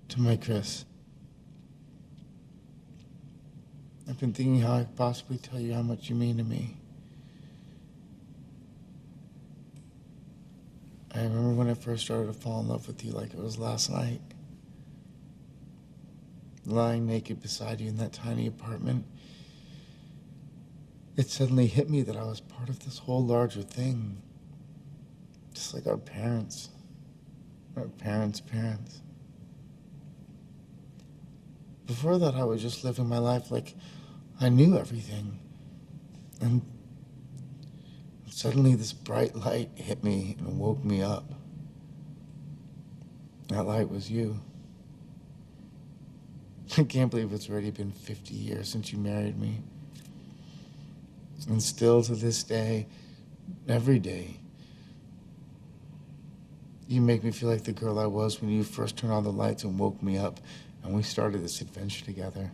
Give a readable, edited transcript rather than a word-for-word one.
To my Chris, I've been thinking how I could possibly tell you how much you mean to me. I remember when I first started to fall in love with you like it was last night. Lying naked beside you in that tiny apartment, it suddenly hit me that I was part of this whole larger thing. Just like our parents. Our parents' parents. Before that, I was just living my life like I knew everything. And suddenly this bright light hit me and woke me up. That light was you. I can't believe it's already been 50 years since you married me. And still to this day, every day, you make me feel like the girl I was when you first turned on the lights and woke me up and we started this adventure together.